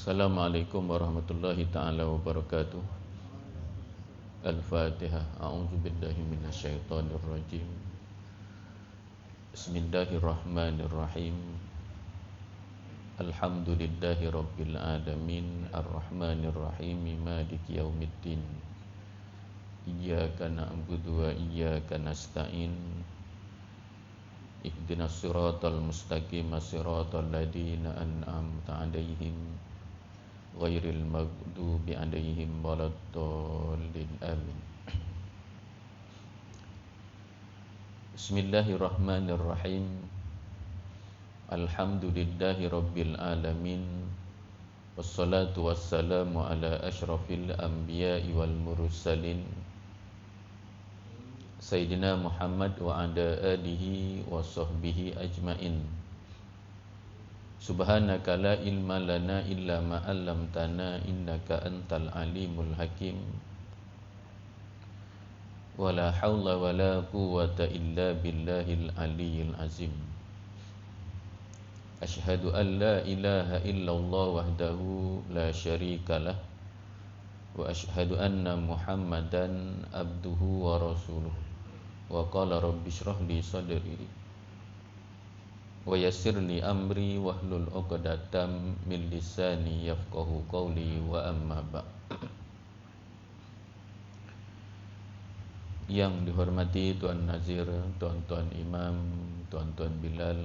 Assalamualaikum warahmatullahi ta'ala wabarakatuh. Al-Fatihah. A'udzu billahi minasyaitonir rajim. Bismillahirrahmanirrahim. Alhamdulillahi rabbil alamin, arrahmanir rahim, maliki yaumiddin. Iyyaka na'budu wa iyyaka nasta'in. Ihdinas siratal mustaqim, siratal ladzina an'amta 'alaihim ghairil maghdubi 'alaihim waladdallin. Amin. Bismillahirrahmanirrahim. Alhamdulillahi rabbil alamin. Wassalatu wassalamu ala asyrafil anbiya'i wal mursalin Sayyidina Muhammad wa ala alihi wa sahbihi ajmain. Subhanaka la ilma lana illa ma 'allamtana innaka antal alimul hakim. Wala haula wala quwwata illa billahil aliyyil azim. Asyhadu an la ilaha illallah wahdahu la syarikalah wa asyhadu anna Muhammadan abduhu wa rasuluh. Wa qala rabbi shrah li sadri wa yassir li amri wahlul 'uqdatam min lisani yafqahu qawli wa amma ba'. Yang dihormati Tuan Nazir, Tuan-tuan Imam, Tuan-tuan Bilal,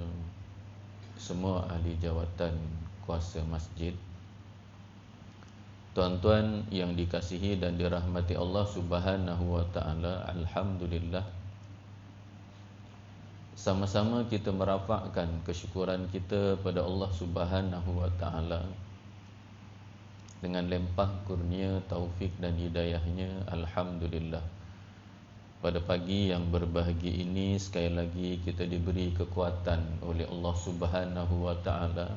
semua ahli jawatan kuasa masjid, tuan-tuan yang dikasihi dan dirahmati Allah Subhanahu wa taala, alhamdulillah. Sama-sama kita merafakkan kesyukuran kita pada Allah Subhanahu wa taala dengan limpah kurnia, taufik dan hidayahnya. Alhamdulillah. Pada pagi yang berbahagia ini sekali lagi kita diberi kekuatan oleh Allah Subhanahu wa taala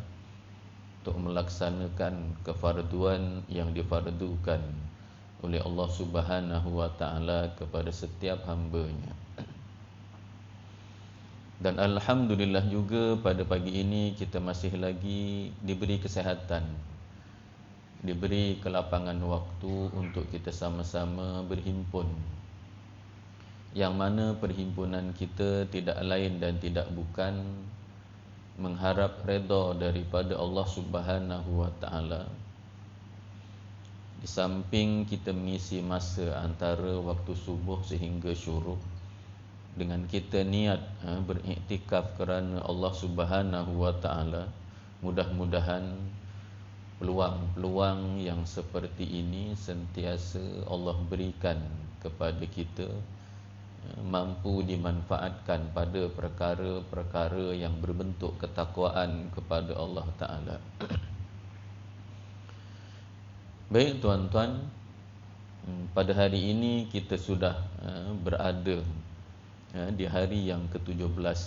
untuk melaksanakan kefarduan yang difardukan oleh Allah Subhanahu wa taala kepada setiap hamba-Nya. Dan alhamdulillah juga pada pagi ini kita masih lagi diberi kesihatan, diberi kelapangan waktu untuk kita sama-sama berhimpun, yang mana perhimpunan kita tidak lain dan tidak bukan mengharap redha daripada Allah Subhanahu wa taala. Di samping kita mengisi masa antara waktu subuh sehingga syuruk dengan kita niat beriktikaf kerana Allah Subhanahu wa taala, mudah-mudahan peluang-peluang yang seperti ini sentiasa Allah berikan kepada kita, mampu dimanfaatkan pada perkara-perkara yang berbentuk ketakwaan kepada Allah Ta'ala. Baik tuan-tuan, pada hari ini kita sudah berada di hari yang ke-17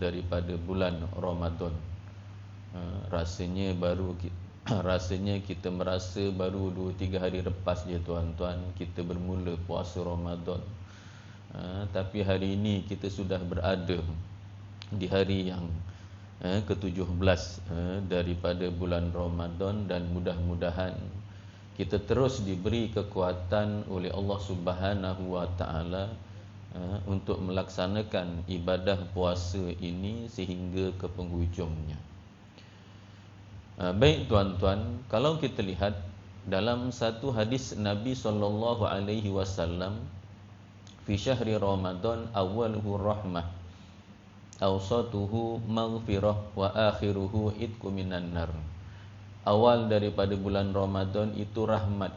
daripada bulan Ramadan. Rasanya kita merasa baru 2-3 hari lepas je tuan-tuan kita bermula puasa Ramadan. Tapi hari ini kita sudah berada di hari yang ke-17 daripada bulan Ramadan, dan mudah-mudahan kita terus diberi kekuatan oleh Allah Subhanahu wa taala untuk melaksanakan ibadah puasa ini sehingga ke penghujungnya. Baik tuan-tuan, kalau kita lihat dalam satu hadis Nabi sallallahu alaihi wasallam, fi syahri Ramadan awwaluhu rahmah, awsatuhu maghfirah, wa akhiruhu idku minan nar. Awal daripada bulan Ramadan itu rahmat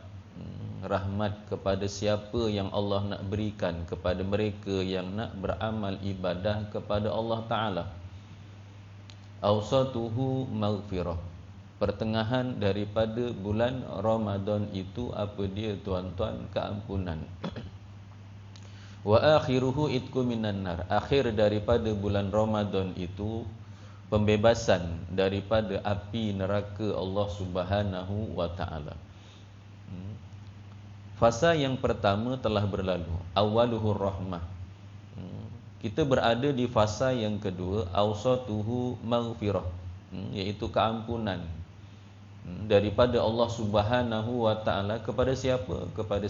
kepada siapa yang Allah nak berikan kepada mereka yang nak beramal ibadah kepada Allah Ta'ala. Awsatuhu maghfirah, pertengahan daripada bulan Ramadan itu apa dia tuan-tuan? Keampunan. Wa akhiruhu idku minan nar, akhir daripada bulan Ramadan itu pembebasan daripada api neraka Allah Subhanahu wa taala. Fasa yang pertama telah berlalu, awaluhur rahmah. Kita berada di fasa yang kedua, awsatuhu maghfirah, iaitu keampunan. daripada Allah Subhanahu wa taala kepada siapa? Kepada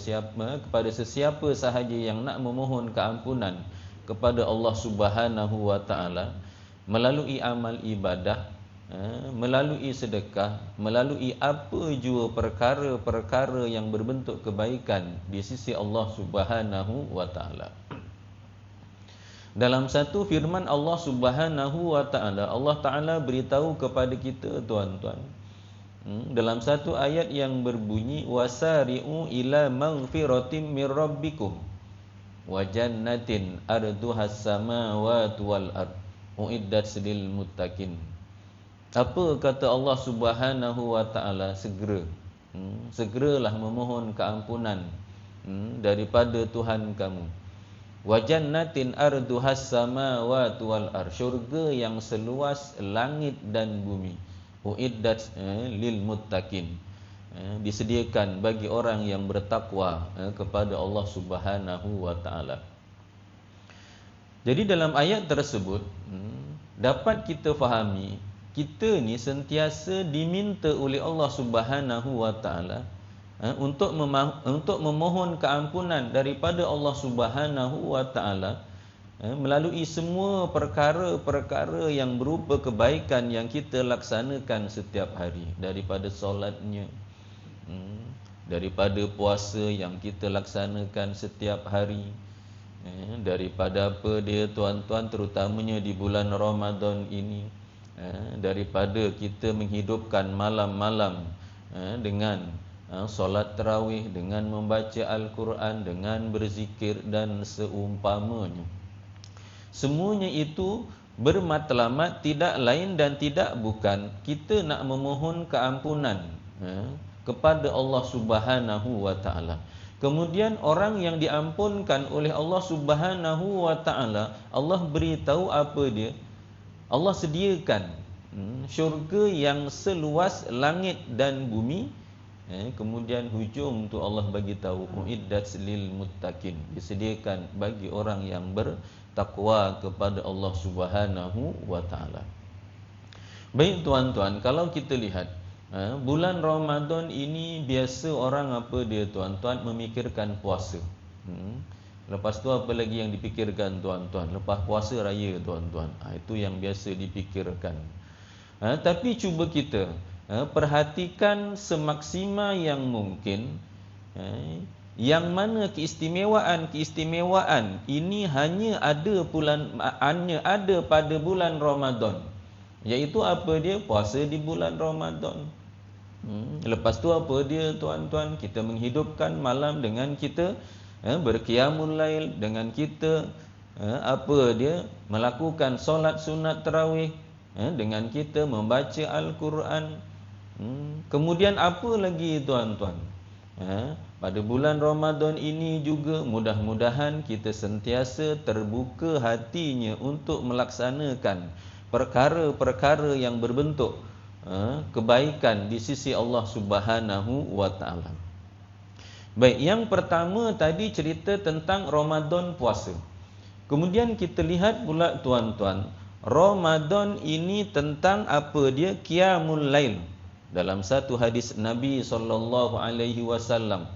sesiapa sahaja yang nak memohon keampunan kepada Allah Subhanahu wa taala melalui amal ibadah, melalui sedekah, melalui apa jua perkara-perkara yang berbentuk kebaikan di sisi Allah Subhanahu wa taala. Dalam satu firman Allah Subhanahu wa taala, Allah taala beritahu kepada kita, tuan-tuan, dalam satu ayat yang berbunyi, wasari'u ila maghfiratin mir rabbikum wa jannatin arduhas samawati wal ard uiddat lil muttaqin. Apa kata Allah Subhanahu wa taala? Segeralah memohon keampunan daripada Tuhan kamu. Wa jannatin arduhas samawati wal ard, syurga yang seluas langit dan bumi. Uiddat lil muttaqin, disediakan bagi orang yang bertakwa kepada Allah Subhanahu wa taala. Jadi dalam ayat tersebut dapat kita fahami, kita ni sentiasa diminta oleh Allah Subhanahu wa taala untuk memohon keampunan daripada Allah Subhanahu wa taala melalui semua perkara-perkara yang berupa kebaikan yang kita laksanakan setiap hari, daripada solatnya, daripada puasa yang kita laksanakan setiap hari, daripada apa dia, tuan-tuan, terutamanya di bulan Ramadan ini, daripada kita menghidupkan malam-malam dengan solat tarawih, dengan membaca Al-Quran, dengan berzikir dan seumpamanya. Semuanya itu bermatlamat tidak lain dan tidak bukan kita nak memohon keampunan kepada Allah Subhanahu wa taala. Kemudian orang yang diampunkan oleh Allah Subhanahu wa taala, Allah beritahu apa dia? Allah sediakan syurga yang seluas langit dan bumi. Kemudian hujung tu Allah bagi tahu uiddat lil muttaqin, disediakan bagi orang yang bertakwa kepada Allah Subhanahu wa taala. Baik tuan-tuan, kalau kita lihat bulan Ramadan ini biasa orang apa dia, tuan-tuan, memikirkan puasa. Lepas tu apa lagi yang dipikirkan, tuan-tuan? Lepas puasa raya, tuan-tuan. Itu yang biasa dipikirkan. Tapi cuba kita perhatikan semaksima yang mungkin yang mana keistimewaan ini hanya ada pada bulan Ramadan, iaitu apa dia? Puasa di bulan Ramadan. Lepas tu apa dia, tuan-tuan? Kita menghidupkan malam dengan kita berqiyamul lail, dengan kita apa dia, melakukan solat sunat tarawih, dengan kita membaca Al-Quran. Kemudian apa lagi, tuan-tuan? Pada bulan Ramadan ini juga mudah-mudahan kita sentiasa terbuka hatinya untuk melaksanakan perkara-perkara yang berbentuk kebaikan di sisi Allah Subhanahu wa taala. Baik, yang pertama tadi cerita tentang Ramadan puasa. Kemudian kita lihat pula, tuan-tuan, Ramadan ini tentang apa dia? Qiyamul lail. Dalam satu hadis Nabi SAW,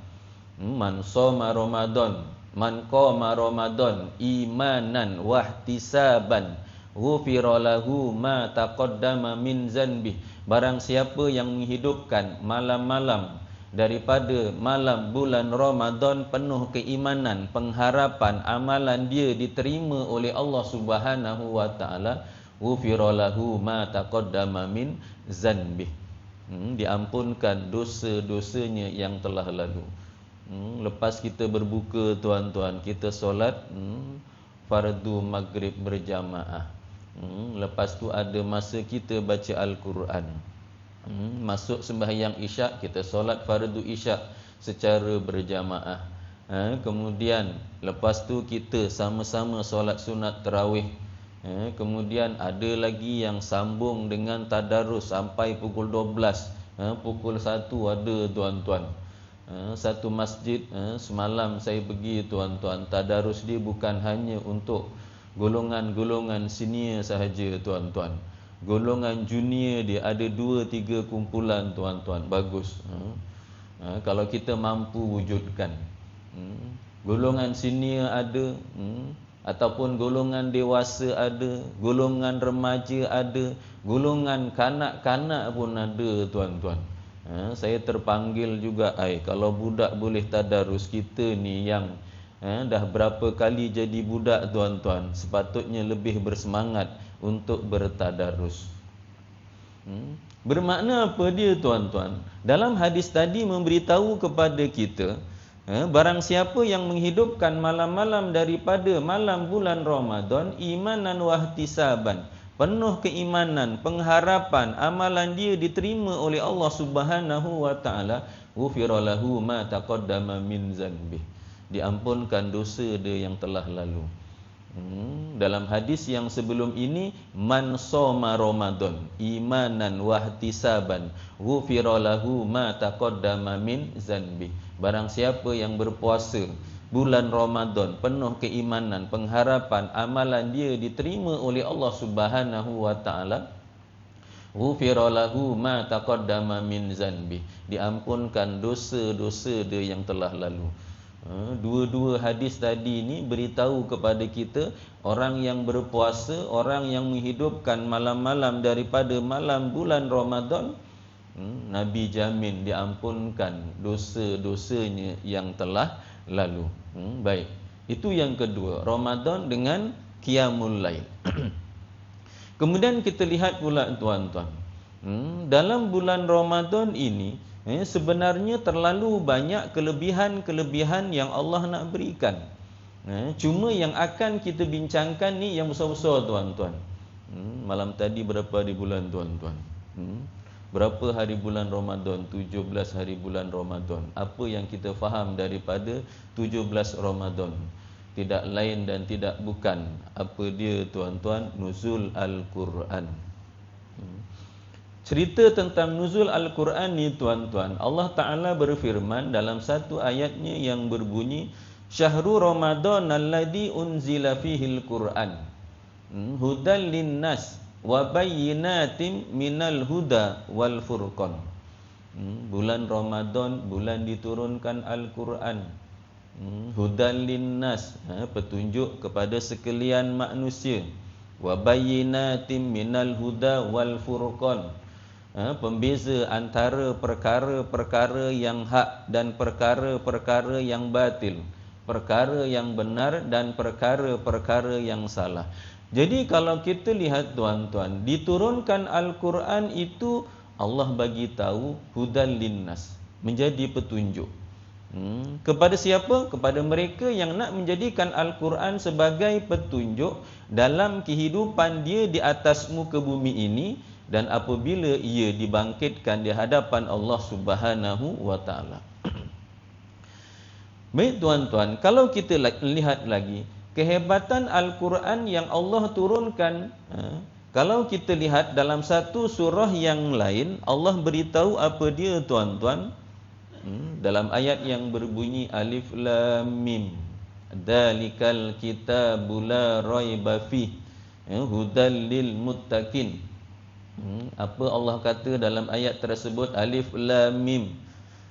man shoma Ramadan, man qama Ramadan imanan wahtisaban ghufira lahu ma taqaddama min zanbih. Barang siapa yang menghidupkan malam-malam daripada malam bulan Ramadan penuh keimanan, pengharapan amalan dia diterima oleh Allah Subhanahu wa taala, ghufira lahu ma taqaddama min zanbih. Diampunkan dosa-dosanya yang telah lalu. Lepas kita berbuka, tuan-tuan, kita solat fardu maghrib berjamaah. Lepas tu ada masa kita baca Al-Quran. Masuk sembahyang isyak, kita solat fardu isyak secara berjamaah. Kemudian lepas tu kita sama-sama solat sunat tarawih. Kemudian ada lagi yang sambung dengan tadarus sampai pukul 12. Pukul 1 ada, tuan-tuan. Satu masjid semalam saya pergi, tuan-tuan, tadarus dia bukan hanya untuk golongan-golongan senior sahaja, tuan-tuan. Golongan junior dia ada 2-3 kumpulan tuan-tuan, bagus. Kalau kita mampu wujudkan. Golongan senior ada, ataupun golongan dewasa ada, golongan remaja ada, golongan kanak-kanak pun ada tuan-tuan. Saya terpanggil juga, kalau budak boleh tadarus, kita ni yang dah berapa kali jadi budak tuan-tuan, sepatutnya lebih bersemangat untuk bertadarus. Bermakna apa dia tuan-tuan? Dalam hadis tadi memberitahu kepada kita, barang siapa yang menghidupkan malam-malam daripada malam bulan Ramadan imanan wahtisaban, penuh keimanan, pengharapan amalan dia diterima oleh Allah Subhanahu wa taala, ghufira lahu ma taqaddama min zanbih, diampunkan dosa dia yang telah lalu. Dalam hadis yang sebelum ini, man shoma Ramadan imanan wahtisaban ghufira lahu ma taqaddama min zanbi. Barang siapa yang berpuasa bulan Ramadan penuh keimanan, pengharapan amalan dia diterima oleh Allah Subhanahu wa taala, ghufira lahu ma taqaddama min zanbi, diampunkan dosa-dosa dia yang telah lalu. Dua-dua hadis tadi ni beritahu kepada kita, orang yang berpuasa, orang yang menghidupkan malam-malam daripada malam bulan Ramadan, Nabi jamin diampunkan dosa-dosanya yang telah lalu. Baik, itu yang kedua, Ramadan dengan Qiyamul Lail. Kemudian kita lihat pula tuan-tuan, dalam bulan Ramadan ini sebenarnya terlalu banyak kelebihan-kelebihan yang Allah nak berikan. Cuma yang akan kita bincangkan ni yang besar-besar tuan-tuan. Malam tadi berapa hari bulan tuan-tuan? Berapa hari bulan Ramadan? 17 hari bulan Ramadan. Apa yang kita faham daripada 17 Ramadan? Tidak lain dan tidak bukan, apa dia tuan-tuan? Nuzul Al-Quran. Cerita tentang nuzul Al-Quran ni tuan-tuan, Allah Ta'ala berfirman dalam satu ayatnya yang berbunyi, Syahrul Ramadan alladhi unzila fihil Quran hudan linnas wa bayyinatim minal huda wal furqan. Bulan Ramadan, bulan diturunkan Al-Quran, hudan linnas, petunjuk kepada sekalian manusia, wa bayyinatim minal huda wal furqan, pembeza antara perkara-perkara yang hak dan perkara-perkara yang batil, perkara yang benar dan perkara-perkara yang salah. Jadi kalau kita lihat tuan-tuan, diturunkan Al-Quran itu Allah bagi tahu hudan linnas, menjadi petunjuk. Kepada siapa? Kepada mereka yang nak menjadikan Al-Quran sebagai petunjuk dalam kehidupan dia di atas muka bumi ini, dan apabila ia dibangkitkan di hadapan Allah Subhanahu wa taala. Baik tuan-tuan, kalau kita lihat lagi kehebatan Al-Quran yang Allah turunkan, kalau kita lihat dalam satu surah yang lain, Allah beritahu apa dia tuan-tuan? Dalam ayat yang berbunyi Alif Lam Mim, Dzalikal kitabu la raiba fih hudal lil muttaqin. Apa Allah kata dalam ayat tersebut? Alif Lam Mim,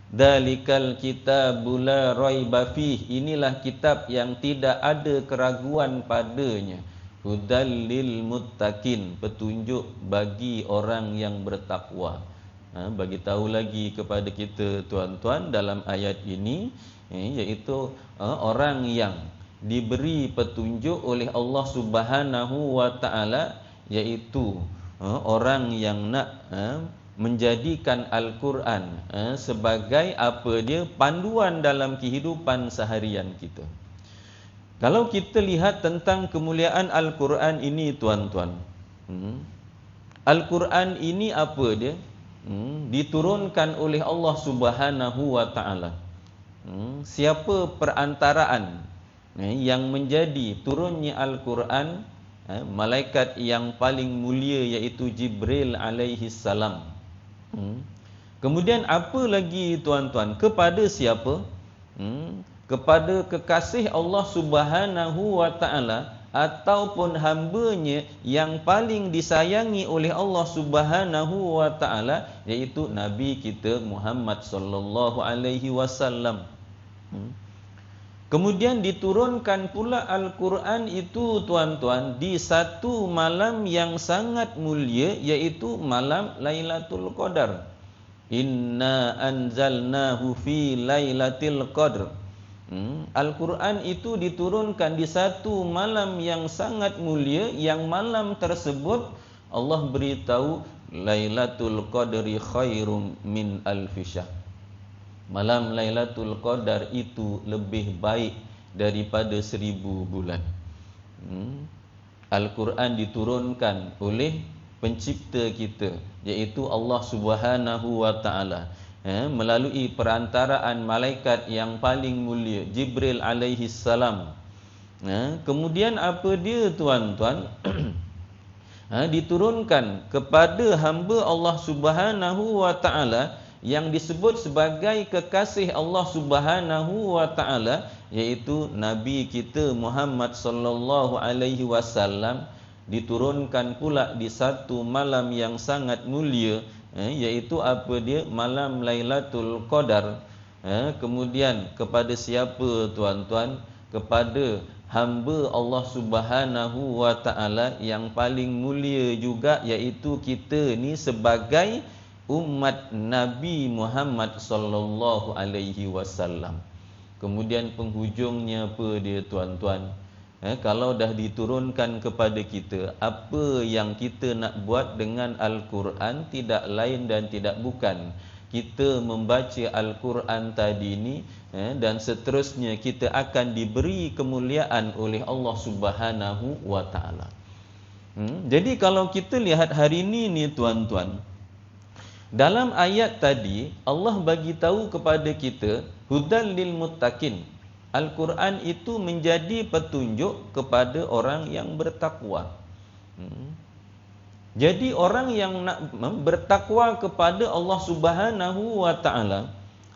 Dzalikal kitabu la raiba fih, inilah kitab yang tidak ada keraguan padanya, hudal lil muttaqin, petunjuk bagi orang yang bertakwa. Bagi tahu lagi kepada kita tuan-tuan dalam ayat ini, iaitu orang yang diberi petunjuk oleh Allah Subhanahu wa taala, iaitu orang yang nak menjadikan Al-Quran sebagai apa dia? Panduan dalam kehidupan seharian kita. Kalau kita lihat tentang kemuliaan Al-Quran ini tuan-tuan, Al-Quran ini apa dia? Diturunkan oleh Allah Subhanahu wa taala. Siapa perantaraan yang menjadi turunnya Al-Quran? Malaikat yang paling mulia, iaitu Jibril alaihi salam. Kemudian apa lagi tuan-tuan? Kepada siapa? Kepada kekasih Allah Subhanahu wa taala, ataupun hamba-Nya yang paling disayangi oleh Allah Subhanahu wa taala, iaitu Nabi kita Muhammad sallallahu alaihi wasallam. Kemudian diturunkan pula Al-Quran itu tuan-tuan di satu malam yang sangat mulia, iaitu malam Lailatul Qadar. Inna anzalnahu fi Lailatul Qadr. Al-Quran itu diturunkan di satu malam yang sangat mulia, yang malam tersebut Allah beritahu Lailatul Qadri khairum min alfi syahr. Malam Lailatul Qadar itu lebih baik daripada 1000 bulan. Al-Quran diturunkan oleh pencipta kita, iaitu Allah Subhanahu wa taala, melalui perantaraan malaikat yang paling mulia Jibril alaihi salam. Kemudian apa dia tuan-tuan? Diturunkan kepada hamba Allah Subhanahu wa taala yang disebut sebagai kekasih Allah Subhanahu wa taala, iaitu Nabi kita Muhammad sallallahu alaihi wasallam, diturunkan pula di satu malam yang sangat mulia, iaitu apa dia? Malam Lailatul Qadar. Kemudian kepada siapa tuan-tuan? Kepada hamba Allah Subhanahu wa taala yang paling mulia juga, iaitu kita ni sebagai umat Nabi Muhammad sallallahu alaihi wasallam. Kemudian penghujungnya apa dia tuan-tuan? Kalau dah diturunkan kepada kita, apa yang kita nak buat dengan Al-Quran tidak lain dan tidak bukan kita membaca Al-Quran tadi ni, dan seterusnya kita akan diberi kemuliaan oleh Allah Subhanahu wa taala. Jadi kalau kita lihat hari ini ni tuan-tuan, dalam ayat tadi Allah bagi tahu kepada kita hudal lil muttaqin. Al-Quran itu menjadi petunjuk kepada orang yang bertakwa. Jadi orang yang nak bertakwa kepada Allah Subhanahu wa taala,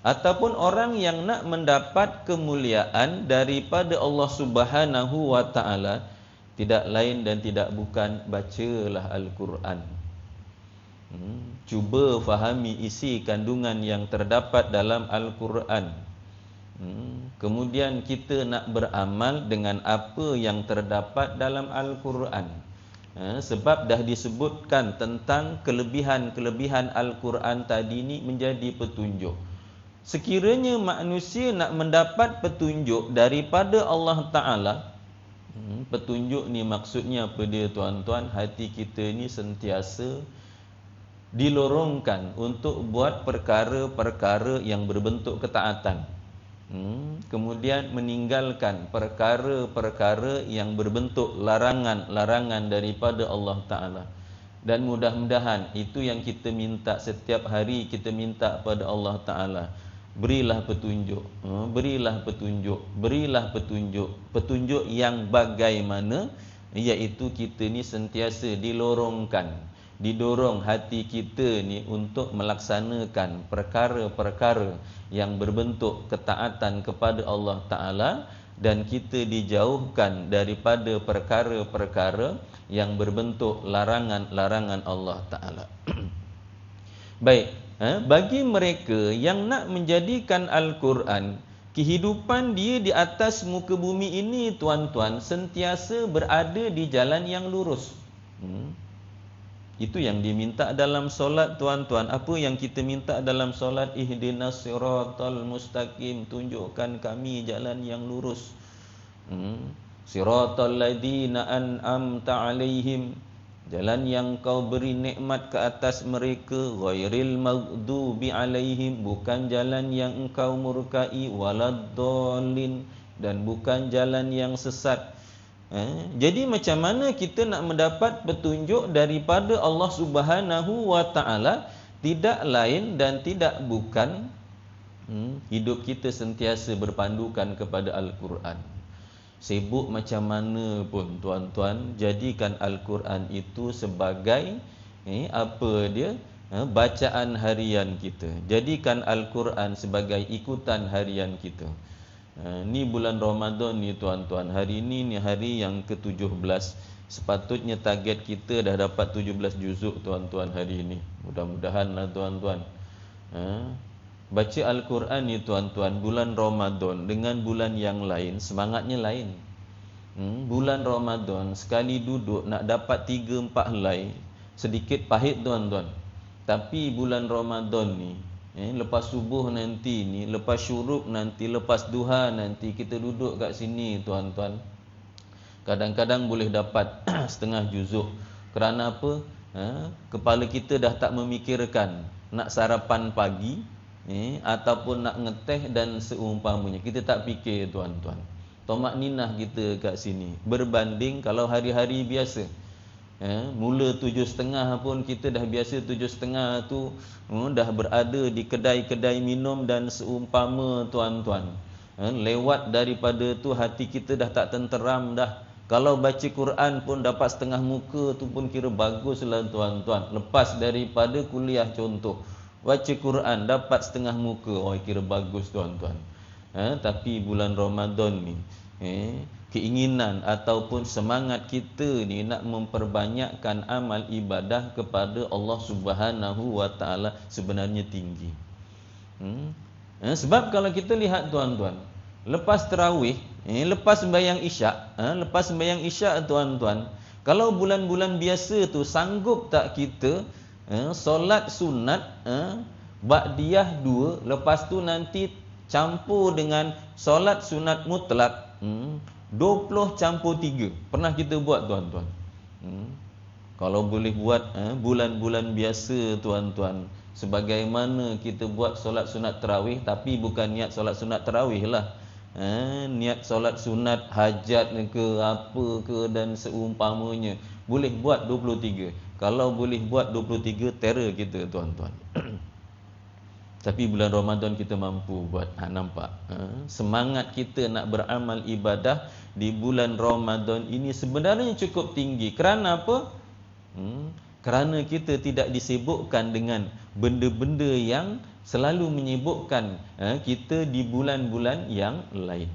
ataupun orang yang nak mendapat kemuliaan daripada Allah Subhanahu wa taala, tidak lain dan tidak bukan bacalah Al-Quran. Cuba fahami isi kandungan yang terdapat dalam Al-Quran. Kemudian kita nak beramal dengan apa yang terdapat dalam Al-Quran. Sebab dah disebutkan tentang kelebihan-kelebihan Al-Quran tadi ni menjadi petunjuk. Sekiranya manusia nak mendapat petunjuk daripada Allah Ta'ala, petunjuk ni maksudnya apa dia tuan-tuan? Hati kita ni sentiasa dilorongkan untuk buat perkara-perkara yang berbentuk ketaatan. Kemudian meninggalkan perkara-perkara yang berbentuk larangan-larangan daripada Allah Ta'ala. Dan mudah-mudahan itu yang kita minta setiap hari, kita minta pada Allah Ta'ala. Berilah petunjuk, berilah petunjuk, berilah petunjuk. Petunjuk yang bagaimana? Iaitu kita ni sentiasa didorong hati kita ni untuk melaksanakan perkara-perkara yang berbentuk ketaatan kepada Allah Ta'ala, dan kita dijauhkan daripada perkara-perkara yang berbentuk larangan-larangan Allah Ta'ala. Baik, bagi mereka yang nak menjadikan Al-Quran kehidupan dia di atas muka bumi ini tuan-tuan, sentiasa berada di jalan yang lurus. Itu yang diminta dalam solat tuan-tuan. Apa yang kita minta dalam solat? Ihdinas siratal mustaqim, tunjukkan kami jalan yang lurus. Siratal ladzina an'amta alaihim, jalan yang kau beri nikmat ke atas mereka. Ghairil maghdubi alaihim, bukan jalan yang engkau murkai. Waladdallin, dan bukan jalan yang sesat. Jadi macam mana kita nak mendapat petunjuk daripada Allah Subhanahu wa taala? Tidak lain dan tidak bukan hidup kita sentiasa berpandukan kepada Al-Quran. Sibuk macam mana pun tuan-tuan, jadikan Al-Quran itu sebagai bacaan harian kita. Jadikan Al-Quran sebagai ikutan harian kita. Ni bulan Ramadan ni tuan-tuan. Hari ni hari yang ke-17. Sepatutnya target kita dah dapat 17 juzuk tuan-tuan hari ini. Mudah-mudahanlah tuan-tuan. Baca Al-Quran ni tuan-tuan, bulan Ramadan dengan bulan yang lain semangatnya lain. Bulan Ramadan sekali duduk nak dapat 3-4 helai sedikit pahit tuan-tuan. Tapi bulan Ramadan ni lepas subuh nanti ni, lepas syuruk nanti, lepas duha nanti, kita duduk kat sini tuan-tuan, kadang-kadang boleh dapat setengah juzuk. Kerana apa? Kepala kita dah tak memikirkan nak sarapan pagi ataupun nak ngeteh dan seumpamanya. Kita tak fikir tuan-tuan. Tomak ninah kita kat sini berbanding kalau hari-hari biasa. Mula 7.30 pun kita dah biasa 7.30 tu dah berada di kedai-kedai minum dan seumpama tuan-tuan. Lewat daripada tu hati kita dah tak tenteram dah. Kalau baca Quran pun dapat setengah muka tu pun kira baguslah tuan-tuan. Lepas daripada kuliah contoh, baca Quran dapat setengah muka, kira bagus tuan-tuan. Tapi bulan Ramadan ni keinginan ataupun semangat kita ni nak memperbanyakkan amal ibadah kepada Allah Subhanahu wa taala sebenarnya tinggi. Sebab kalau kita lihat tuan-tuan, lepas tarawih, lepas sembahyang isyak, tuan-tuan, kalau bulan-bulan biasa tu sanggup tak kita solat sunat ba'diyah 2, lepas tu nanti campur dengan solat sunat mutlak 20 campur 3. Pernah kita buat tuan-tuan? Kalau boleh buat bulan-bulan biasa tuan-tuan, sebagaimana kita buat solat sunat tarawih, tapi bukan niat solat sunat tarawih lah, niat solat sunat hajat ke apa ke dan seumpamanya, boleh buat 23. Kalau boleh buat 23, terror kita tuan-tuan. Tapi bulan Ramadan kita mampu buat. Nampak? Semangat kita nak beramal ibadah di bulan Ramadan ini sebenarnya cukup tinggi. Kerana apa? Kerana kita tidak disibukkan dengan benda-benda yang selalu menyibukkan kita di bulan-bulan yang lain.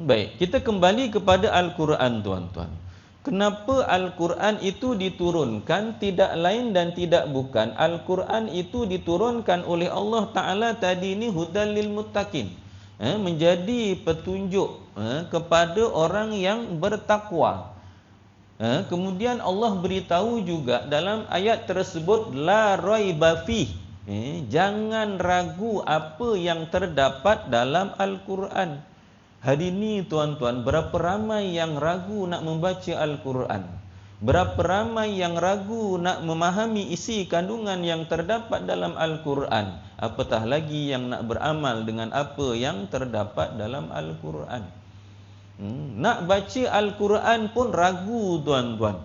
Baik, kita kembali kepada Al-Quran tuan-tuan. Kenapa Al-Quran itu diturunkan? Tidak lain dan tidak bukan, Al-Quran itu diturunkan oleh Allah Ta'ala tadi ini hudal lil muttaqin, menjadi petunjuk kepada orang yang bertakwa. Kemudian Allah beritahu juga dalam ayat tersebut, la raiba fih, jangan ragu apa yang terdapat dalam Al-Quran. Hari ini tuan-tuan, berapa ramai yang ragu nak membaca Al-Quran? Berapa ramai yang ragu nak memahami isi kandungan yang terdapat dalam Al-Quran? Apatah lagi yang nak beramal dengan apa yang terdapat dalam Al-Quran. Nak baca Al-Quran pun ragu tuan-tuan.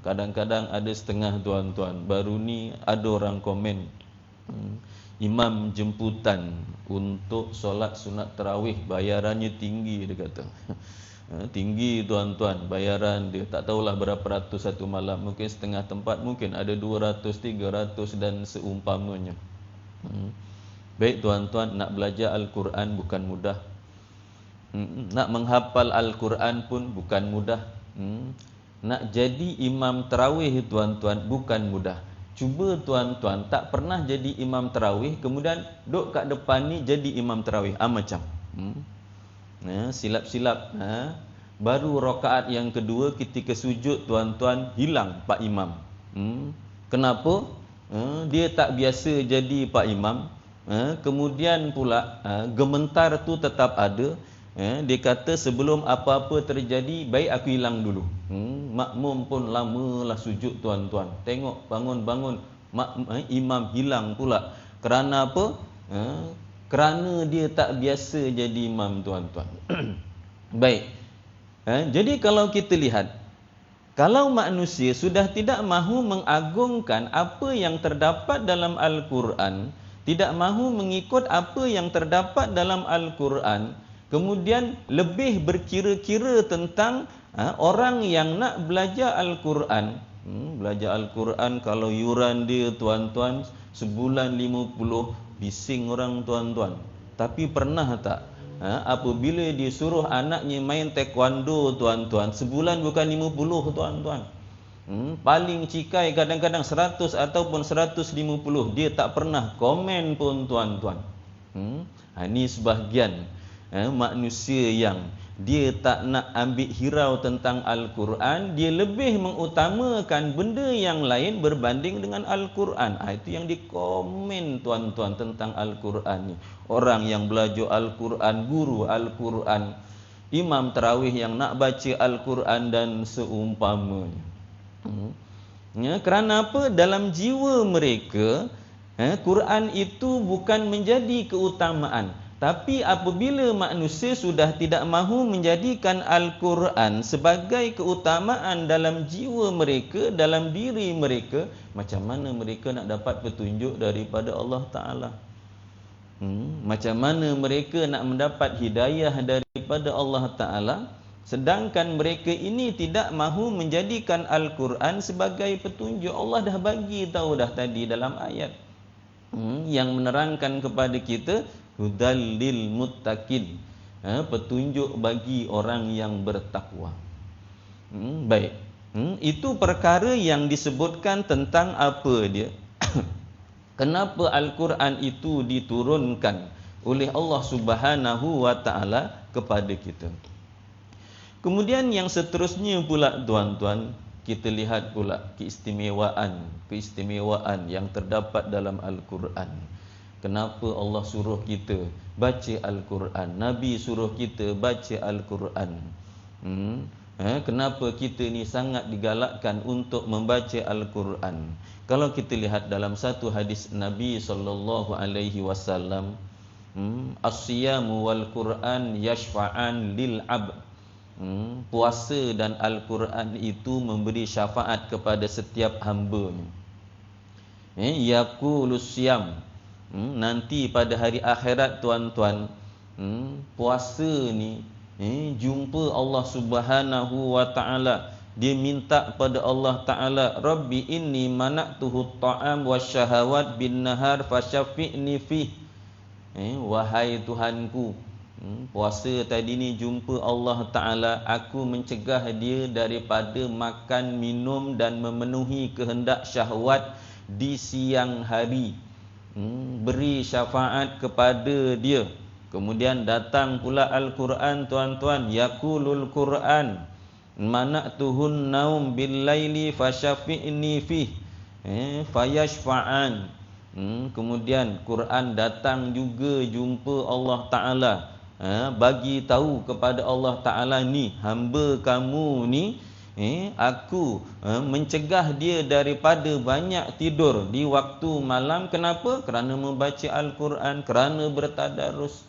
Kadang-kadang ada setengah tuan-tuan, baru ni ada orang komen, imam jemputan untuk solat sunat tarawih bayarannya tinggi, dia kata. Tinggi tuan-tuan bayaran dia, tak tahulah berapa ratus satu malam, mungkin setengah tempat mungkin ada 200, 300 dan seumpamanya. Baik tuan-tuan, nak belajar Al-Quran bukan mudah. Nak menghafal Al-Quran pun bukan mudah. Nak jadi imam tarawih tuan-tuan bukan mudah. Cuba tuan-tuan tak pernah jadi imam tarawih, kemudian duduk kat depan ni jadi imam tarawih. Macam silap-silap. Baru rakaat yang kedua ketika sujud tuan-tuan hilang Pak Imam. Kenapa? Dia tak biasa jadi Pak Imam. Kemudian pula gementar tu tetap ada. Dia kata sebelum apa-apa terjadi, baik aku hilang dulu. Makmum pun lamalah sujud tuan-tuan. Tengok bangun-bangun imam hilang pula. Kerana apa? Kerana dia tak biasa jadi imam tuan-tuan. Baik. Jadi kalau kita lihat, kalau manusia sudah tidak mahu mengagungkan apa yang terdapat dalam Al-Quran, tidak mahu mengikut apa yang terdapat dalam Al-Quran, kemudian lebih berkira-kira tentang orang yang nak belajar Al-Quran. Belajar Al-Quran kalau yuran dia tuan-tuan sebulan 50, bising orang tuan-tuan. Tapi pernah tak apabila disuruh anaknya main taekwondo tuan-tuan, sebulan bukan 50 tuan-tuan. Paling cikai kadang-kadang 100 ataupun 150, dia tak pernah komen pun tuan-tuan. Ini sebahagian manusia yang dia tak nak ambil hirau tentang Al-Quran, dia lebih mengutamakan benda yang lain berbanding dengan Al-Quran. Itu yang dikomen tuan-tuan tentang Al-Quran ni. Orang yang belajar Al-Quran, guru Al-Quran, imam tarawih yang nak baca Al-Quran dan seumpamanya. Kerana apa? Dalam jiwa mereka, Quran itu bukan menjadi keutamaan. Tapi apabila manusia sudah tidak mahu menjadikan Al-Quran sebagai keutamaan dalam jiwa mereka, dalam diri mereka, macam mana mereka nak dapat petunjuk daripada Allah Ta'ala? Macam mana mereka nak mendapat hidayah daripada Allah Ta'ala? Sedangkan mereka ini tidak mahu menjadikan Al-Quran sebagai petunjuk. Allah dah bagi tahu dah tadi dalam ayat yang menerangkan kepada kita, hudal lil muttaqin, petunjuk bagi orang yang bertakwa. Baik, itu perkara yang disebutkan tentang apa dia. Kenapa Al-Quran itu diturunkan oleh Allah Subhanahu wa Ta'ala kepada kita. Kemudian yang seterusnya pula tuan-tuan, kita lihat pula keistimewaan yang terdapat dalam Al-Quran. Kenapa Allah suruh kita baca Al-Quran? Nabi suruh kita baca Al-Quran. Kenapa kita ni sangat digalakkan untuk membaca Al-Quran? Kalau kita lihat dalam satu hadis Nabi SAW, as-siyamu wal Quran yashfa'an lil abd. Puasa dan Al-Quran itu memberi syafaat kepada setiap hamba-Nya. Yaqulus siyam, nanti pada hari akhirat tuan-tuan, puasa ni jumpa Allah Subhanahu wa Ta'ala. Dia minta pada Allah Ta'ala, Rabbi inni mana'tuhu ta'am wasyahawat bin nahar fasyafi'ni fih. Wahai Tuhanku, puasa tadi ni jumpa Allah Ta'ala, aku mencegah dia daripada makan, minum dan memenuhi kehendak syahwat di siang hari. Beri syafaat kepada dia. Kemudian datang pula Al-Quran tuan-tuan, yaqulul Quran mana'tuhun naum bil laili fasyafi'ni fih fayashfa'an. Kemudian Quran datang juga jumpa Allah Ta'ala, bagi tahu kepada Allah Ta'ala ni, hamba kamu ni, aku mencegah dia daripada banyak tidur di waktu malam. Kenapa? Kerana membaca Al-Quran, kerana bertadarus.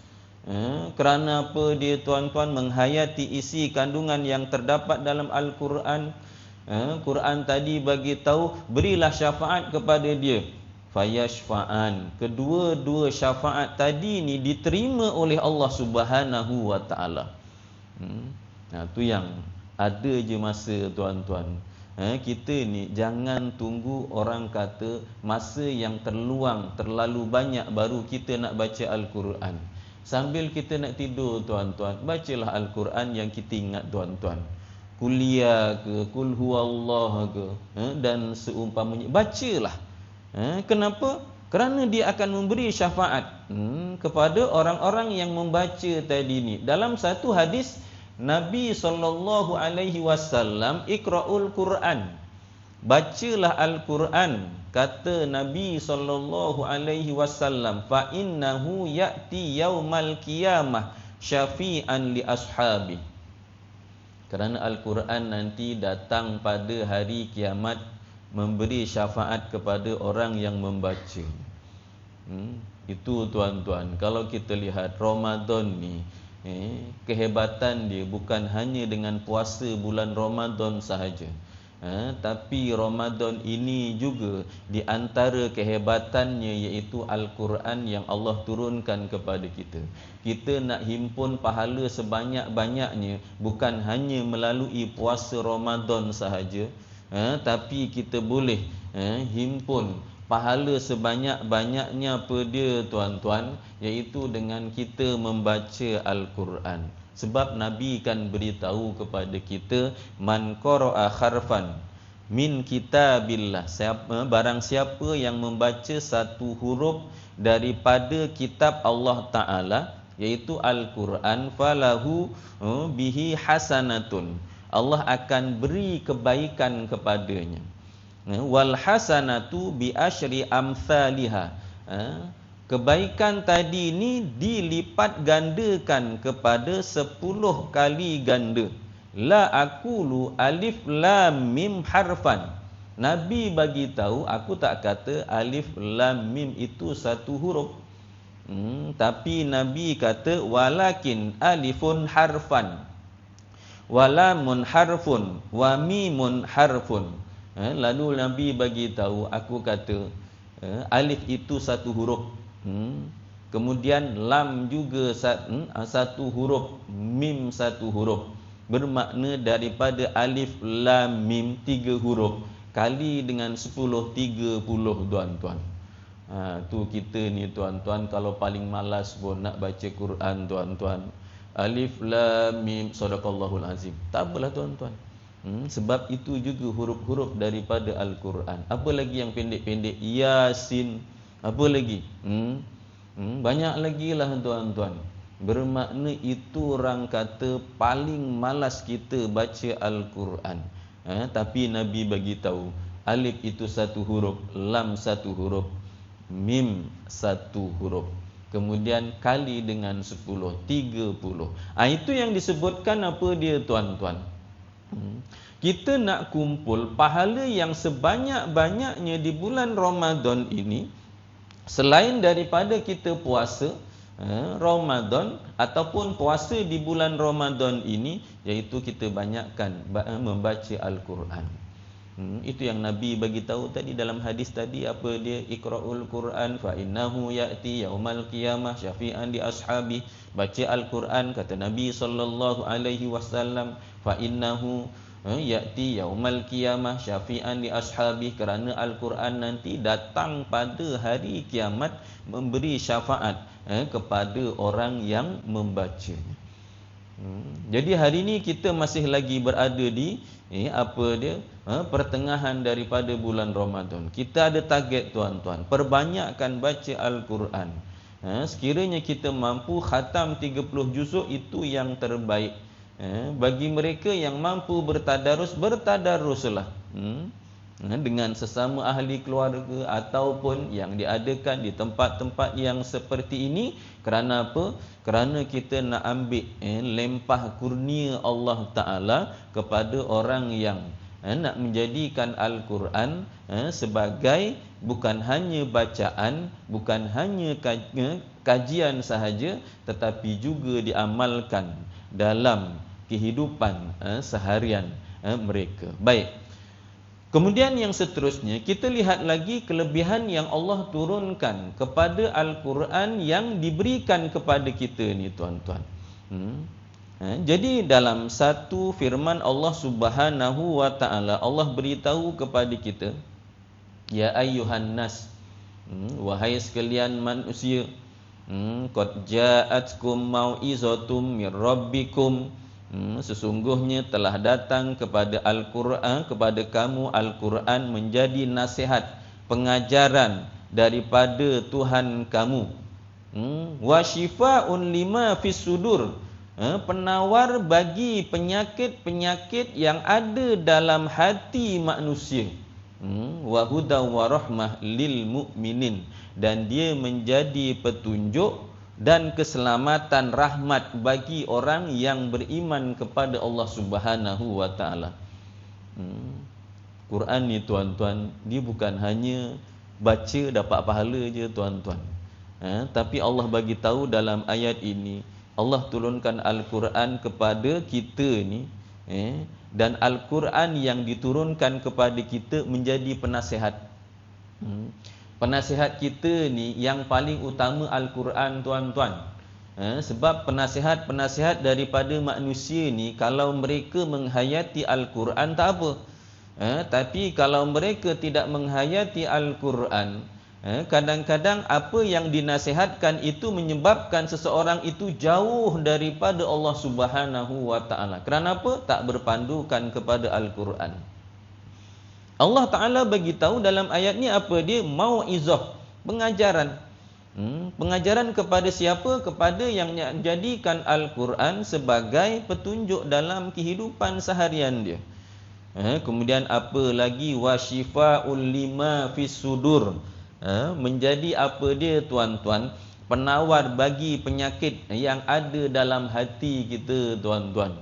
Kerana apa dia tuan-tuan? Menghayati isi kandungan yang terdapat dalam Al-Quran. Quran tadi bagi tahu, berilah syafaat kepada dia. Fayashfa'an. Kedua-dua syafaat tadi ni diterima oleh Allah Subhanahu wa Ta'ala. Itu yang ada je masa tuan-tuan. Kita ni jangan tunggu orang kata masa yang terluang terlalu banyak baru kita nak baca Al-Quran. Sambil kita nak tidur tuan-tuan, bacalah Al-Quran yang kita ingat tuan-tuan. Kuliah ke, kul huwallah ke, dan seumpamanya, bacalah. Kenapa? Kerana dia akan memberi syafaat kepada orang-orang yang membaca tadi ni. Dalam satu hadis Nabi SAW, iqra'ul Quran, bacalah Al-Quran. Kata Nabi SAW, fa innahu ya'ti yaumal qiyamah syafi'an li ashabi. Kerana Al-Quran nanti datang pada hari kiamat memberi syafaat kepada orang yang membaca. Itu tuan-tuan, kalau kita lihat Ramadan ni, kehebatan dia bukan hanya dengan puasa bulan Ramadan sahaja, tapi Ramadan ini juga di antara kehebatannya iaitu Al-Quran yang Allah turunkan kepada kita. Kita nak himpun pahala sebanyak-banyaknya bukan hanya melalui puasa Ramadan sahaja, tapi kita boleh himpun pahala sebanyak-banyaknya apa dia tuan-tuan, iaitu dengan kita membaca Al-Quran. Sebab Nabi kan beritahu kepada kita, man qara'a harfan min kitabillah, barang siapa yang membaca satu huruf daripada kitab Allah Ta'ala, iaitu Al-Quran, falahu bihi hasanatun, Allah akan beri kebaikan kepadanya. Wal hasanatu bi asyri amsalihha, kebaikan tadi ni dilipat gandakan kepada 10 kali ganda. La aqulu alif lam mim harfan, Nabi bagi tahu, aku tak kata alif lam mim itu satu huruf, tapi Nabi kata walakin alifun harfan, walamun harfun, wa mimun harfun. Lalu Nabi bagi tahu, aku kata alif itu satu huruf, kemudian lam juga satu huruf, mim satu huruf. Bermakna daripada alif lam mim 3 huruf kali dengan 10, 30 tuan-tuan. Tu kita ni tuan-tuan, kalau paling malas pun nak baca Quran tuan-tuan, alif lam mim sadaqallahul azim, tak apalah tuan-tuan. Sebab itu juga huruf-huruf daripada Al-Quran. Apa lagi yang pendek-pendek? Yasin. Apa lagi? Banyak lagi lah tuan-tuan. Bermakna itu orang kata paling malas kita baca Al-Quran. Tapi Nabi bagi tahu, alif itu satu huruf, lam satu huruf, mim satu huruf. Kemudian kali dengan 10, 30. Itu yang disebutkan apa dia tuan-tuan. Kita nak kumpul pahala yang sebanyak-banyaknya di bulan Ramadan ini, selain daripada kita puasa Ramadan ataupun puasa di bulan Ramadan ini, iaitu kita banyakkan membaca Al-Quran. Itu yang Nabi bagi tahu tadi dalam hadis tadi, apa dia? Iqra'ul Quran fa innahu ya'ti yaumal qiyamah syafi'an di ashabi. Baca Al-Quran, kata Nabi sallallahu alaihi wasallam, fa innahu ya'ti yaumal qiyamah syafi'an li ashabi, kerana Al-Quran nanti datang pada hari kiamat memberi syafaat kepada orang yang membacanya. Jadi hari ini kita masih lagi berada di pertengahan daripada bulan Ramadan. Kita ada target tuan-tuan, perbanyakkan baca Al-Quran. Sekiranya kita mampu khatam 30 juzuk, itu yang terbaik. Bagi mereka yang mampu bertadaruslah dengan sesama ahli keluarga ataupun yang diadakan di tempat-tempat yang seperti ini. Kerana apa? Kerana kita nak ambil lempah kurnia Allah Ta'ala kepada orang yang nak menjadikan Al-Quran sebagai bukan hanya bacaan, bukan hanya kajian sahaja, tetapi juga diamalkan dalam kehidupan seharian mereka. Baik. Kemudian yang seterusnya, kita lihat lagi kelebihan yang Allah turunkan kepada Al-Quran yang diberikan kepada kita ni tuan-tuan. Jadi dalam satu firman Allah Subhanahu wa ta'ala, Allah beritahu kepada kita, ya ayyuhan nas, wahai sekalian manusia, qad ja'atkum mau'izatum mir rabbikum, sesungguhnya telah datang kepada Al-Quran, kepada kamu Al-Quran menjadi nasihat, pengajaran daripada Tuhan kamu. Wa shifa'un lima fis sudur, penawar bagi penyakit-penyakit yang ada dalam hati manusia. Wa hudaw wa rahmah lil mu'minin, dan dia menjadi petunjuk dan keselamatan, rahmat bagi orang yang beriman kepada Allah Subhanahu wa ta'ala. Quran ni tuan-tuan, dia bukan hanya baca dapat pahala je tuan-tuan. Tapi Allah bagi tahu dalam ayat ini, Allah turunkan Al-Quran kepada kita ni, dan Al-Quran yang diturunkan kepada kita menjadi penasihat. Penasihat kita ni yang paling utama Al-Quran tuan-tuan. Sebab penasihat-penasihat daripada manusia ni, kalau mereka menghayati Al-Quran tak apa. Tapi kalau mereka tidak menghayati Al-Quran, kadang-kadang apa yang dinasihatkan itu menyebabkan seseorang itu jauh daripada Allah Subhanahu wa taala. Kerana apa? Tak berpandukan kepada Al-Quran. Allah Taala bagi tahu dalam ayat ni apa dia? Mau'izah, pengajaran. Pengajaran kepada siapa? Kepada yang jadikan Al-Quran sebagai petunjuk dalam kehidupan seharian dia. Kemudian apa lagi? Wasyifa'ul lima fis sudur. Menjadi apa dia tuan-tuan? Penawar bagi penyakit yang ada dalam hati kita tuan-tuan.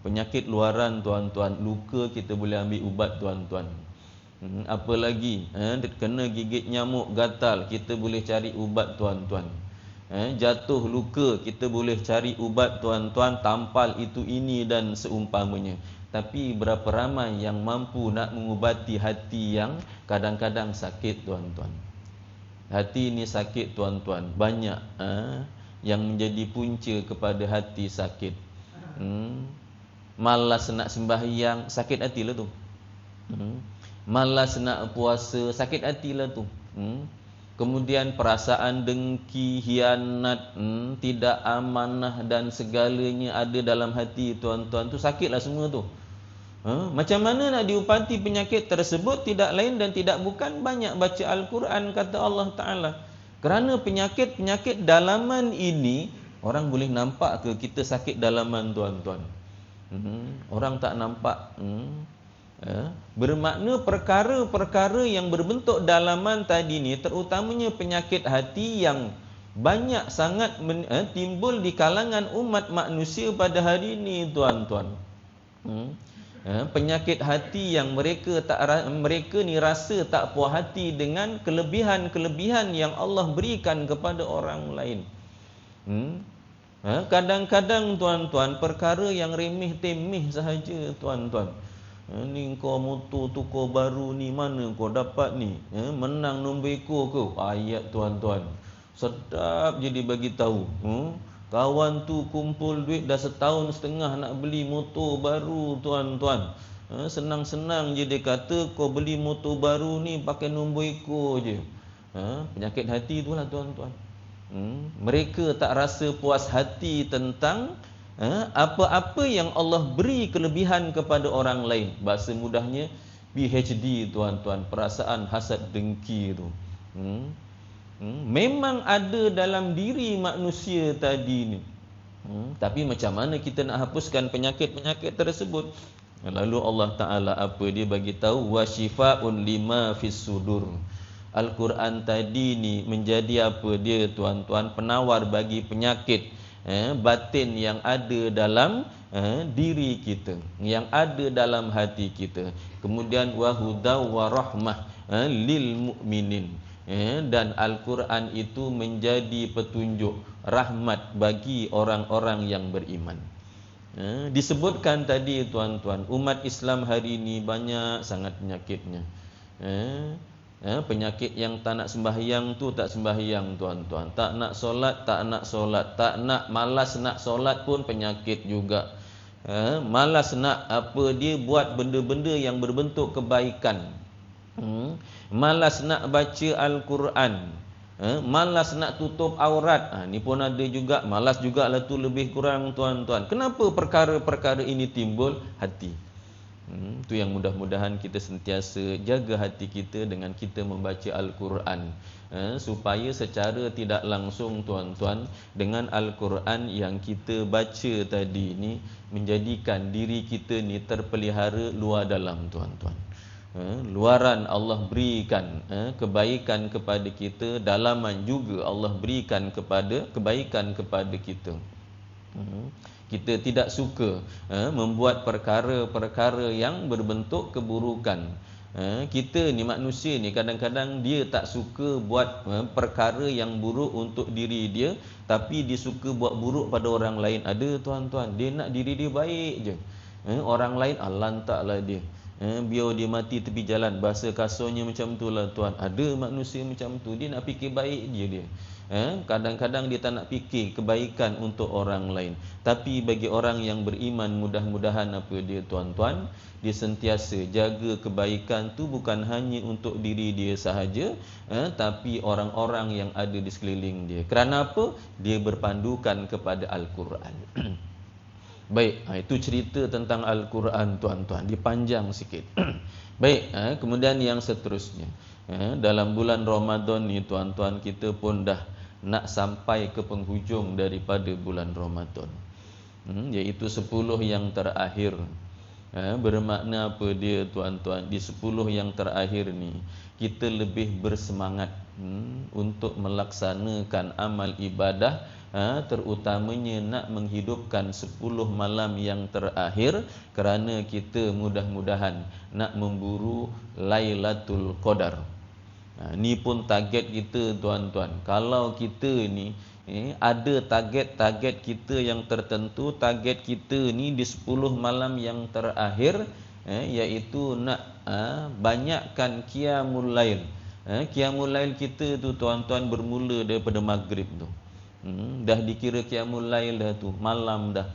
Penyakit luaran tuan-tuan, luka kita boleh ambil ubat tuan-tuan. Apa lagi? Kena gigit nyamuk gatal, kita boleh cari ubat tuan-tuan. Jatuh luka, kita boleh cari ubat tuan-tuan, tampal itu ini dan seumpamanya. Tapi berapa ramai yang mampu nak mengubati hati yang kadang-kadang sakit tuan-tuan. Hati ni sakit tuan-tuan. Banyak yang menjadi punca kepada hati sakit. Malas nak sembahyang, sakit hati lah tu. Malas nak puasa, sakit hati lah tu. Kemudian perasaan dengki, hianat, tidak amanah dan segalanya ada dalam hati tuan-tuan tu, sakitlah semua tu. Macam mana nak diubati penyakit tersebut? Tidak lain dan tidak bukan banyak baca Al-Quran, kata Allah Ta'ala. Kerana penyakit-penyakit dalaman ini, orang boleh nampak ke kita sakit dalaman tuan-tuan? Orang tak nampak. Bermakna perkara-perkara yang berbentuk dalaman tadi ni, terutamanya penyakit hati yang banyak sangat timbul di kalangan umat manusia pada hari ini tuan-tuan. Penyakit hati yang mereka ni rasa tak puas hati dengan kelebihan-kelebihan yang Allah berikan kepada orang lain. Kadang-kadang tuan-tuan, perkara yang remeh-temeh sahaja tuan-tuan. Ni kau motor tukar baru ni, mana kau dapat ni? Menang nombor ekor ke? Ayat tuan-tuan, sedap je dia bagi tahu. Kawan tu kumpul duit dah 1.5 tahun nak beli motor baru tuan-tuan. Senang-senang je dia kata kau beli motor baru ni pakai nombor ekor je. Penyakit hati itulah tuan-tuan. Mereka tak rasa puas hati tentang apa-apa yang Allah beri kelebihan kepada orang lain. Bahasa mudahnya PhD tuan-tuan, perasaan hasad dengki tu. Memang ada dalam diri manusia tadi ni. Tapi macam mana kita nak hapuskan penyakit-penyakit tersebut? Lalu Allah Ta'ala apa dia bagi tahu? Wasyifa'un lima fis sudur. Al-Quran tadi ni menjadi apa dia tuan-tuan? Penawar bagi penyakit batin yang ada dalam diri kita, yang ada dalam hati kita. Kemudian wahudaw wa rahmah lil mu'minin. Dan Al-Quran itu menjadi petunjuk rahmat bagi orang-orang yang beriman. Disebutkan tadi tuan-tuan, umat Islam hari ini banyak sangat penyakitnya. Penyakit yang tak nak sembahyang tu tak sembahyang tuan-tuan, tak nak solat tak nak solat, tak nak, malas nak solat pun penyakit juga. Malas nak apa dia buat benda-benda yang berbentuk kebaikan. Malas nak baca Al-Quran, malas nak tutup aurat. Ni pun ada juga, malas jugalah tu lebih kurang tuan-tuan. Kenapa perkara-perkara ini timbul? Hati. Itu yang mudah-mudahan kita sentiasa jaga hati kita dengan kita membaca Al-Quran, supaya secara tidak langsung tuan-tuan, dengan Al-Quran yang kita baca tadi ni menjadikan diri kita ni terpelihara luar dalam tuan-tuan. Luaran Allah berikan kebaikan kepada kita, dalaman juga Allah berikan kepada kebaikan kepada kita. Kita tidak suka membuat perkara-perkara yang berbentuk keburukan. Kita ni manusia ni kadang-kadang dia tak suka buat perkara yang buruk untuk diri dia, tapi dia suka buat buruk pada orang lain. Ada tuan-tuan, dia nak diri dia baik je. Orang lain lantaklah dia. biar dia mati tepi jalan. Bahasa kasarnya macam tu lah tuan. Ada manusia macam tu, dia nak fikir baik dia. Kadang-kadang dia tak nak fikir kebaikan untuk orang lain. Tapi bagi orang yang beriman, mudah-mudahan apa dia tuan-tuan, dia sentiasa jaga kebaikan tu bukan hanya untuk diri dia sahaja, tapi orang-orang yang ada di sekeliling dia. Kerana apa? Dia berpandukan kepada Al-Quran. Baik, itu cerita tentang Al-Quran tuan-tuan. Dia panjang sikit. Baik, kemudian yang seterusnya, dalam bulan Ramadan ni tuan-tuan, kita pun dah nak sampai ke penghujung daripada bulan Ramadan, iaitu 10 yang terakhir. Bermakna apa dia tuan-tuan? Di 10 yang terakhir ni kita lebih bersemangat untuk melaksanakan amal ibadah, terutamanya nak menghidupkan 10 malam yang terakhir, kerana kita mudah-mudahan nak memburu Lailatul Qadar. Ni pun target kita tuan-tuan. Kalau kita ni ada target-target kita yang tertentu, target kita ni di 10 malam yang terakhir, iaitu nak banyakkan qiyamul lail. Qiyamul lail kita tu tuan-tuan bermula daripada maghrib tu. Dah dikira qiyamul lail dah tu, malam dah.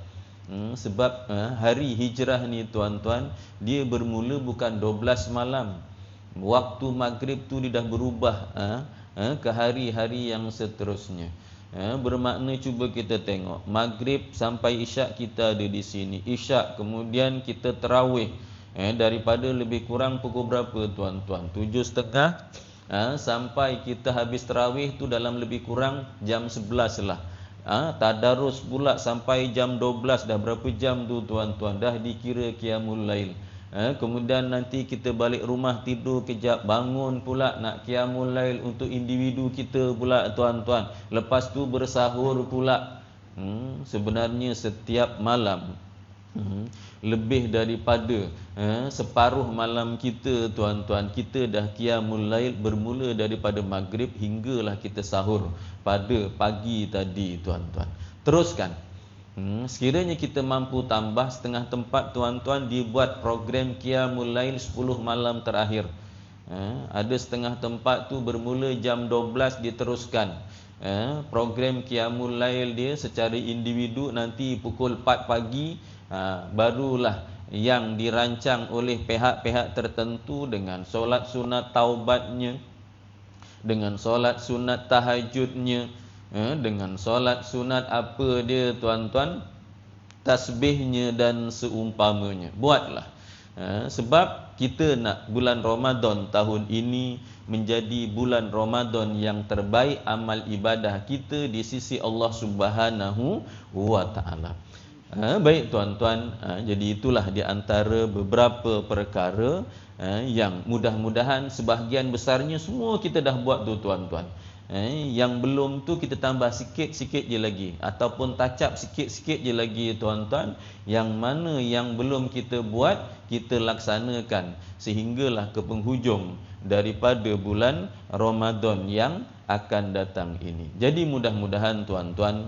Sebab hari hijrah ni tuan-tuan, dia bermula bukan 12 malam. Waktu maghrib tu dia dah berubah ke hari-hari yang seterusnya. Bermakna cuba kita tengok, maghrib sampai isyak kita ada di sini. Isyak kemudian kita tarawih, daripada lebih kurang pukul berapa tuan-tuan? 7.30 sampai kita habis tarawih tu dalam lebih kurang jam 11 lah. Tadarus pula sampai jam 12, dah berapa jam tu tuan-tuan? Dah dikira qiyamul lail. Kemudian nanti kita balik rumah, tidur kejap, bangun pula nak qiyamul lail untuk individu kita pula tuan-tuan. Lepas tu bersahur pula. Sebenarnya setiap malam lebih daripada separuh malam kita tuan-tuan, kita dah qiyamul lail bermula daripada maghrib hinggalah kita sahur pada pagi tadi tuan-tuan. Teruskan, sekiranya kita mampu tambah setengah tempat tuan-tuan, dibuat program qiyamul lail 10 malam terakhir. Ada setengah tempat tu bermula jam 12 diteruskan. Program qiyamul lail dia secara individu nanti pukul 4 pagi. Barulah yang dirancang oleh pihak-pihak tertentu dengan solat sunat taubatnya, dengan solat sunat tahajudnya, dengan solat sunat apa dia tuan-tuan, tasbihnya dan seumpamanya. Buatlah, sebab kita nak bulan Ramadan tahun ini menjadi bulan Ramadan yang terbaik amal ibadah kita di sisi Allah Subhanahu wa Ta'ala. Baik tuan-tuan, jadi itulah di antara beberapa perkara yang mudah-mudahan sebahagian besarnya semua kita dah buat tu tuan-tuan. Yang belum tu kita tambah sikit-sikit je lagi, ataupun touch up sikit-sikit je lagi tuan-tuan. Yang mana yang belum kita buat, kita laksanakan sehinggalah ke penghujung daripada bulan Ramadan yang akan datang ini. Jadi mudah-mudahan tuan-tuan,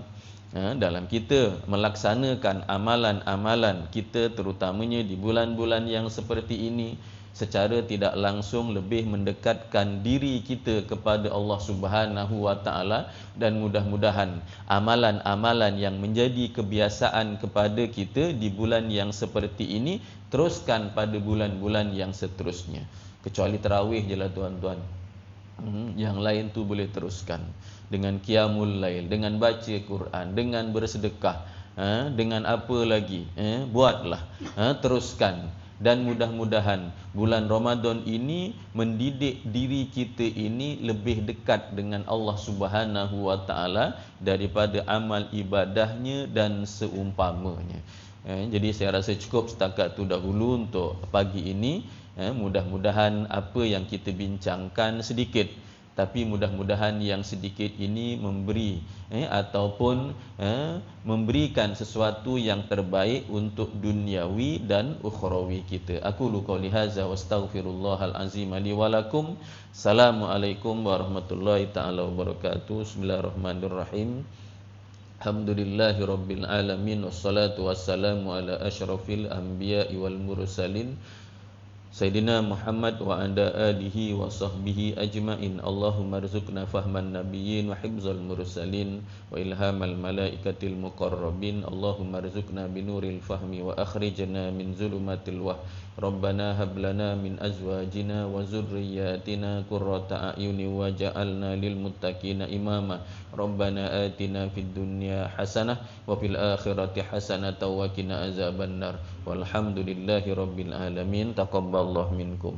dalam kita melaksanakan amalan-amalan kita, terutamanya di bulan-bulan yang seperti ini, secara tidak langsung lebih mendekatkan diri kita kepada Allah Subhanahu wa Ta'ala. Dan mudah-mudahan amalan-amalan yang menjadi kebiasaan kepada kita di bulan yang seperti ini teruskan pada bulan-bulan yang seterusnya. Kecuali tarawih je lah tuan-tuan. Yang lain tu boleh teruskan dengan qiyamul lail, dengan baca Quran, dengan bersedekah, dengan apa lagi, buatlah, teruskan. Dan mudah-mudahan bulan Ramadan ini mendidik diri kita ini lebih dekat dengan Allah Subhanahu wa Ta'ala daripada amal ibadahnya dan seumpamanya. Jadi saya rasa cukup setakat tu dahulu untuk pagi ini. Mudah-mudahan apa yang kita bincangkan sedikit, tapi mudah-mudahan yang sedikit ini memberi ataupun memberikan sesuatu yang terbaik untuk duniawi dan ukhrawi kita. Aku qouli hadza wa astaghfirullahal azim li wa lakum. Assalamualaikum warahmatullahi taala wabarakatuh. Bismillahirrahmanirrahim. Alhamdulillahirabbil alamin, wassalatu wassalamu ala asyrafil anbiya'i wal mursalin Sayyidina Muhammad wa ala alihi wa sahbihi ajma'in. Allahumma rizukna fahman nabiyyin wa hibzal mursalin wa ilhamal malaikatil muqarrabin. Allahumma rizukna binuril fahmi wa akhrijna min zulumatil wah. Rabbana hablana min azwajina wa zurriyatina qurrata a'yuni wa ja'alna lil muttaqina imama. Rabbana atina fid dunya hasanah wa fil akhirati hasanah wa qina azaban nar. Walhamdulillahi rabbil alamin. Taqabbalallahu minkum.